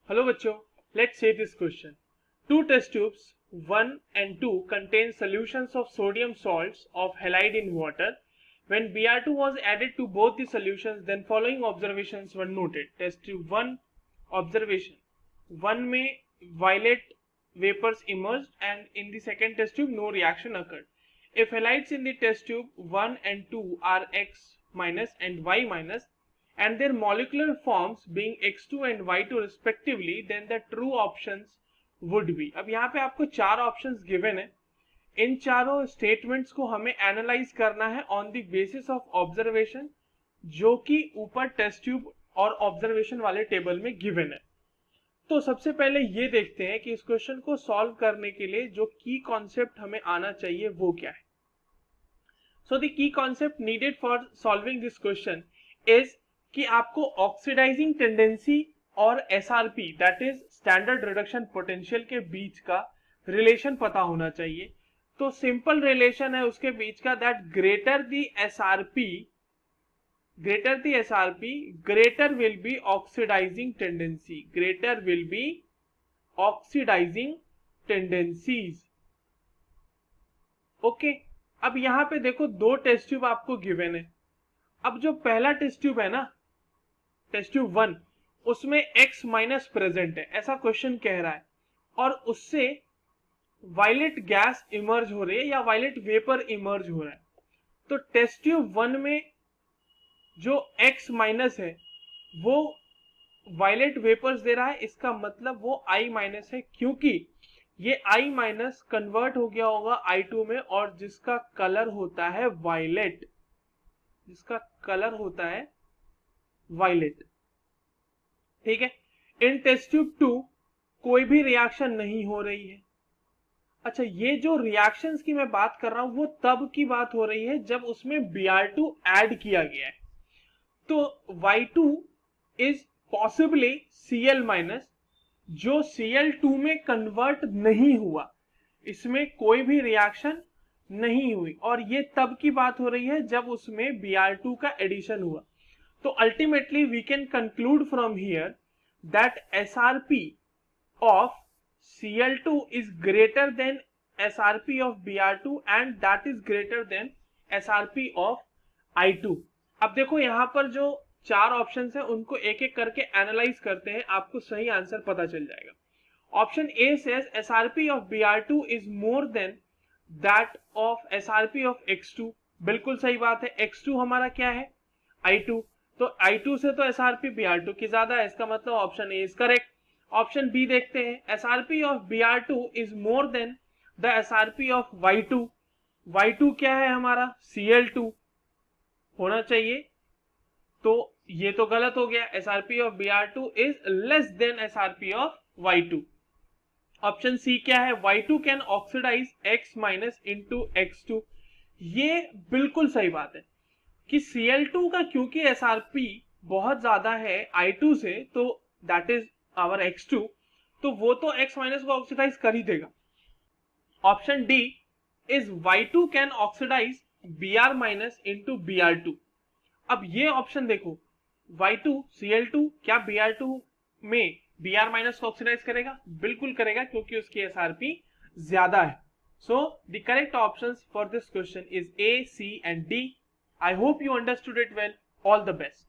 Hello bachcho, let's say this question. Two test tubes 1 and 2 contain solutions of sodium salts of halide in water. When Br2 was added to both the solutions, then following observations were noted. Test tube 1 observation 1 में violet vapors emerged and in the second test tube no reaction occurred. If halides in the test tube 1 and 2 are X minus and Y minus and their molecular forms being x2 and y2 respectively, then the true options would be. अब यहाँ पे आपको चार options given है. इन चारों statements को हमें analyse करना है on the basis of observation जो कि ऊपर टेस्ट ट्यूब और ऑब्जर्वेशन वाले टेबल में गिवन है. तो सबसे पहले ये देखते हैं कि इस क्वेश्चन को सॉल्व करने के लिए जो की कॉन्सेप्ट हमें आना चाहिए वो क्या है. So the key concept needed for solving this question is कि आपको ऑक्सीडाइजिंग टेंडेंसी और SRP that is standard reduction potential के बीच का रिलेशन पता होना चाहिए. तो सिंपल रिलेशन है उसके बीच का that greater the SRP greater will be oxidizing tendency, greater will be oxidizing tendencies. Okay, अब यहां पे देखो दो टेस्ट ट्यूब आपको गिवन है. अब जो पहला टेस्ट ट्यूब है ना, टेस्ट ट्यूब 1, उसमें X माइनस प्रेजेंट है ऐसा क्वेश्चन कह रहा है और उससे वायलेट गैस इमर्ज हो रही है या वायलेट वेपर इमर्ज हो रहा है. तो टेस्ट ट्यूब 1 में जो X माइनस है वो वायलेट वेपर्स दे रहा है. इसका मतलब वो I माइनस है क्योंकि ये I माइनस कन्वर्ट हो गया होगा I2 में और जिसका कलर होता है वायलेट, जिसका कलर होता है वायलेट. ठीक है. इन टेस्ट ट्यूब 2 कोई भी रिएक्शन नहीं हो रही है. अच्छा, ये जो रिएक्शंस की मैं बात कर रहा हूं वो तब की बात हो रही है जब उसमें Br2 ऐड किया गया है. तो Y2 is possibly Cl minus जो Cl2 में कन्वर्ट नहीं हुआ, इसमें कोई भी रिएक्शन नहीं हुई और ये तब की बात हो रही है जब उसमें Br2 का एडिशन हुआ. तो ultimately we can conclude from here that SRP of Cl2 is greater than SRP of Br2 and that is greater than SRP of I2. अब देखो यहां पर जो चार ऑप्शंस हैं उनको एक एक करके एनालाइज करते हैं, आपको सही आंसर पता चल जाएगा. Option A says SRP of Br2 is more than that of SRP of X2. बिल्कुल सही बात है. X2 हमारा क्या है? I2. तो I2 से तो SRP Br2 की ज्यादा है, इसका मतलब option A is correct. Option B देखते हैं. SRP of Br2 is more than the SRP of Y2. Y2 क्या है हमारा? Cl2 होना चाहिए. तो ये तो गलत हो गया. SRP of Br2 is less than SRP of Y2. Option C क्या है? Y2 can oxidize X minus into X2. ये बिल्कुल सही बात है कि Cl2 का क्योंकि SRP बहुत ज्यादा है I2 से, तो दैट इज आवर X2, तो वो तो X माइनस को ऑक्सीडाइज कर ही देगा. Option D is Y2 can oxidise Br minus into Br2. अब ये ऑप्शन देखो, Y2 Cl2 क्या Br2 में Br माइनस को ऑक्सीडाइज करेगा? बिल्कुल करेगा क्योंकि उसकी SRP ज्यादा है. So the correct options for this question is A, C and D. I hope you understood it well. All the best.